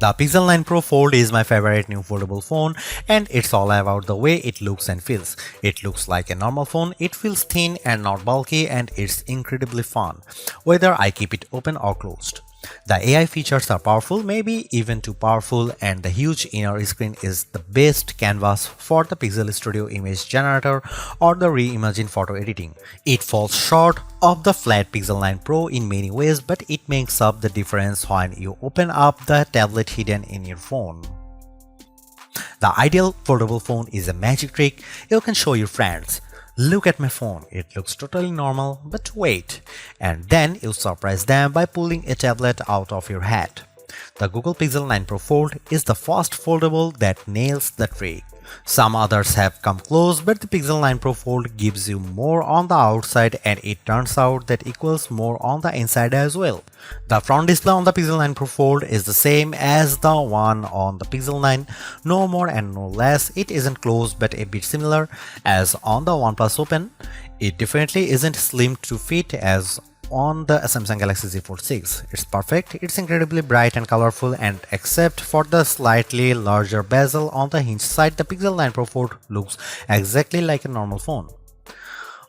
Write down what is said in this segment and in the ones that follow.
The Pixel 9 Pro Fold is my favorite new foldable phone, and it's all about the way it looks and feels. It looks like a normal phone, it feels thin and not bulky, and it's incredibly fun, whether I keep it open or closed. The AI features are powerful, maybe even too powerful, and the huge inner screen is the best canvas for the Pixel Studio image generator or the reimagined photo editing. It falls short of the flat Pixel 9 Pro in many ways, but it makes up the difference when you open up the tablet hidden in your phone. The ideal foldable phone is a magic trick you can show your friends. Look at my phone, it looks totally normal, but wait, and then you surprise them by pulling a tablet out of your hat. The Google Pixel 9 Pro Fold is the first foldable that nails the trick. Some others have come close, but the Pixel 9 Pro Fold gives you more on the outside, and it turns out that equals more on the inside as well. The front display on the Pixel 9 Pro Fold is the same as the one on the Pixel 9, no more and no less. It isn't closed but a bit similar as on the OnePlus Open. It definitely isn't slim to fit as on the Samsung Galaxy Z Fold 6. It's perfect, it's incredibly bright and colorful, and except for the slightly larger bezel on the hinge side, the Pixel 9 Pro Fold looks exactly like a normal phone.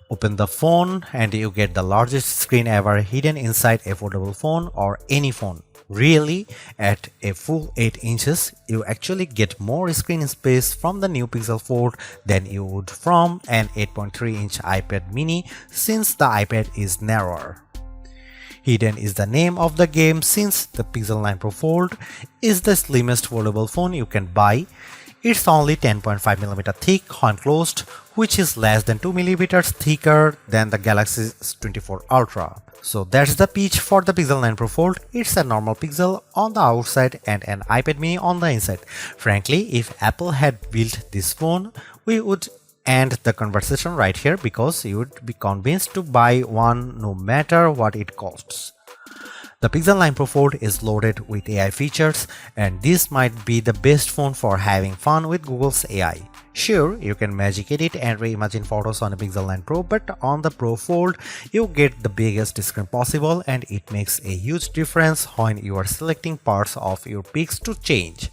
Open the phone and you get the largest screen ever hidden inside a foldable phone or any phone. Really, at a full 8 inches, you actually get more screen space from the new Pixel Fold than you would from an 8.3-inch iPad mini, since the iPad is narrower. Hidden is the name of the game, since the Pixel 9 Pro Fold is the slimmest foldable phone you can buy. It's only 10.5mm thick when closed, which is less than 2mm thicker than the Galaxy S24 Ultra. So that's the pitch for the Pixel 9 Pro Fold. It's a normal Pixel on the outside and an iPad mini on the inside. Frankly, if Apple had built this phone, we would end the conversation right here, because you would be convinced to buy one no matter what it costs. The Pixel 9 Pro Fold is loaded with AI features, and this might be the best phone for having fun with Google's AI. Sure, you can magic edit and reimagine photos on a Pixel 9 Pro, but on the Pro Fold, you get the biggest screen possible, and it makes a huge difference when you are selecting parts of your pics to change.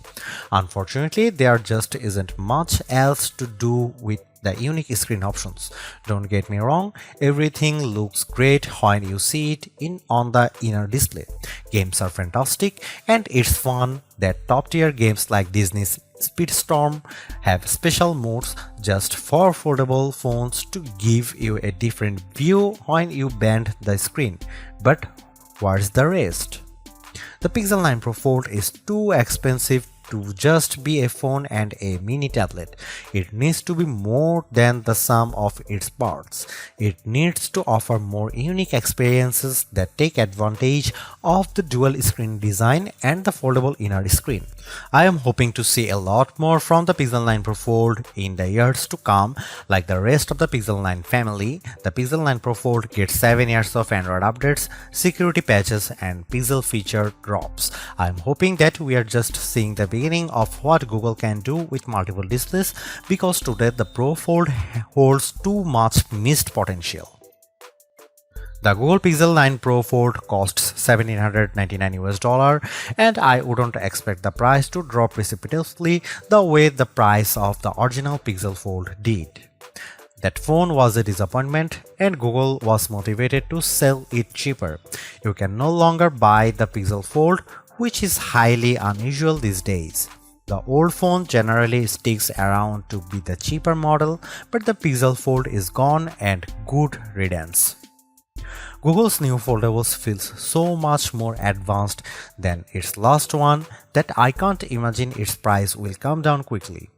Unfortunately, there just isn't much else to do with the unique screen options. Don't get me wrong, everything looks great when you see it on the inner display. Games are fantastic, and it's fun that top-tier games like Disney's Speedstorm have special modes just for foldable phones to give you a different view when you bend the screen. But where's the rest? The Pixel 9 Pro Fold is too expensive to just be a phone and a mini tablet. It needs to be more than the sum of its parts. It needs to offer more unique experiences that take advantage of the dual screen design and the foldable inner screen. I am hoping to see a lot more from the Pixel 9 Pro Fold in the years to come. Like the rest of the Pixel 9 family, the Pixel 9 Pro Fold gets 7 years of Android updates, security patches, and Pixel feature drops. I am hoping that we are just seeing the beginning of what Google can do with multiple displays, because today the Pro Fold holds too much missed potential. The Google Pixel 9 Pro Fold costs $1,799, and I wouldn't expect the price to drop precipitously the way the price of the original Pixel Fold did. That phone was a disappointment, and Google was motivated to sell it cheaper. You can no longer buy the Pixel Fold, which is highly unusual these days. The old phone generally sticks around to be the cheaper model, but the Pixel Fold is gone, and good riddance. Google's new foldables feels so much more advanced than its last one that I can't imagine its price will come down quickly.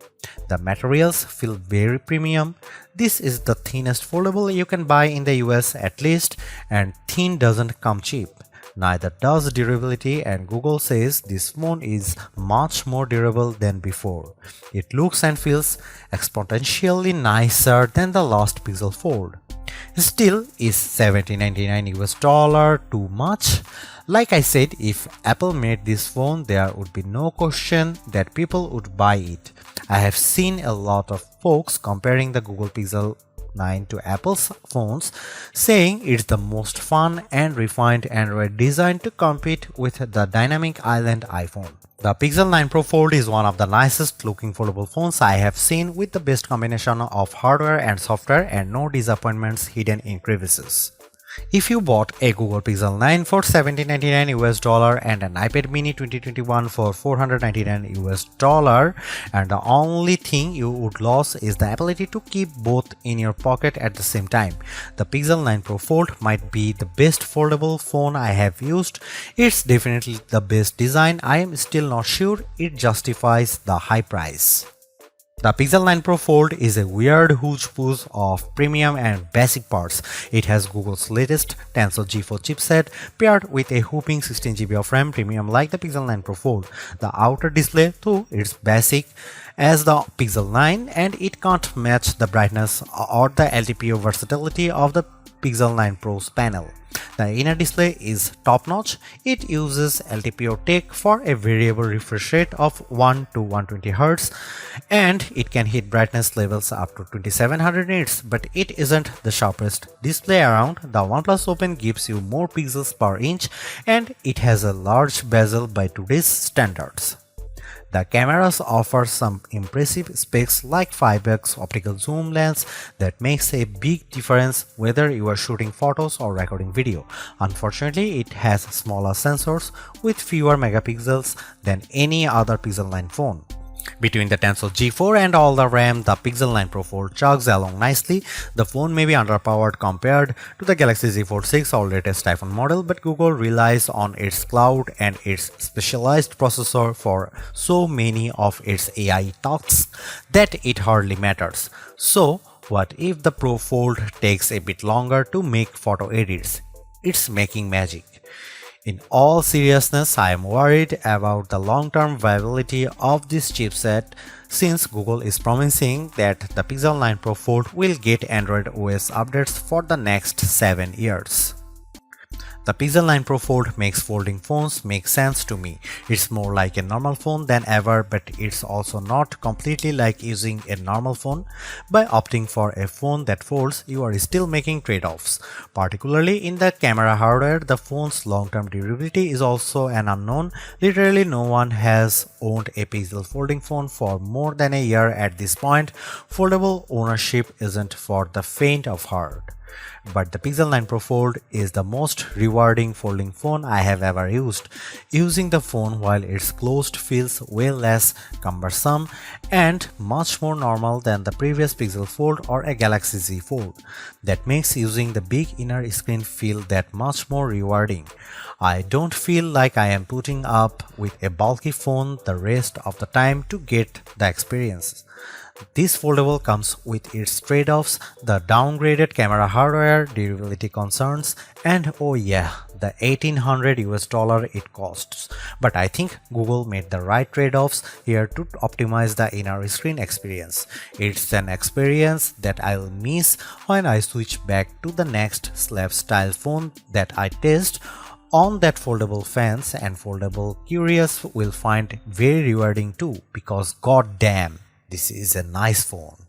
The materials feel very premium. This is the thinnest foldable you can buy in the US at least, and thin doesn't come cheap. Neither does durability, and Google says this phone is much more durable than before. It looks and feels exponentially nicer than the last Pixel Fold. Still, is $1,799 too much? Like I said, if Apple made this phone, there would be no question that people would buy it. I have seen a lot of folks comparing the Google Pixel 9 to Apple's phones, saying it's the most fun and refined Android design to compete with the dynamic island iPhone. The Pixel 9 Pro Fold is one of the nicest looking foldable phones I have seen, with the best combination of hardware and software and no disappointments hidden in crevices. If you bought a Google Pixel 9 for $1799 US and an iPad mini 2021 for $499 US, and the only thing you would lose is the ability to keep both in your pocket at the same time, the Pixel 9 Pro Fold might be the best foldable phone I have used. It's definitely the best design. I am still not sure it justifies the high price. The Pixel 9 Pro Fold is a weird hodgepodge of premium and basic parts. It has Google's latest Tensor G4 chipset paired with a whopping 16GB of RAM, premium like the Pixel 9 Pro Fold. The outer display, though, is basic as the Pixel 9 and it can't match the brightness or the LTPO versatility of the Pixel 9 Pro's panel. The inner display is top-notch. It uses LTPO tech for a variable refresh rate of 1 to 120Hz and it can hit brightness levels up to 2700 nits, but it isn't the sharpest display around. The OnePlus Open gives you more pixels per inch and it has a large bezel by today's standards. The cameras offer some impressive specs like 5x optical zoom lens that makes a big difference whether you are shooting photos or recording video. Unfortunately, it has smaller sensors with fewer megapixels than any other Pixel 9 phone. Between the Tensor G4 and all the RAM, the Pixel 9 Pro Fold chugs along nicely. The phone may be underpowered compared to the Galaxy Z Fold 6 or latest iPhone model, but Google relies on its cloud and its specialized processor for so many of its AI tasks that it hardly matters. So, what if the Pro Fold takes a bit longer to make photo edits? It's making magic. In all seriousness, I am worried about the long-term viability of this chipset since Google is promising that the Pixel 9 Pro Fold will get Android OS updates for the next 7 years. The Pixel 9 Pro Fold makes folding phones make sense to me. It's more like a normal phone than ever, but it's also not completely like using a normal phone. By opting for a phone that folds, you are still making trade-offs. Particularly in the camera hardware, the phone's long-term durability is also an unknown. Literally no one has owned a Pixel folding phone for more than a year at this point. Foldable ownership isn't for the faint of heart. But the Pixel 9 Pro Fold is the most rewarding folding phone I have ever used. Using the phone while it's closed feels way less cumbersome and much more normal than the previous Pixel Fold or a Galaxy Z Fold. That makes using the big inner screen feel that much more rewarding. I don't feel like I am putting up with a bulky phone the rest of the time to get the experience. This foldable comes with its trade-offs, the downgraded camera hardware, durability concerns, and oh yeah, the $1800 it costs. But I think Google made the right trade-offs here to optimize the inner screen experience. It's an experience that I'll miss when I switch back to the next slab style phone that I test on that foldable fans, and foldable curious will find very rewarding too, because goddamn, this is a nice phone.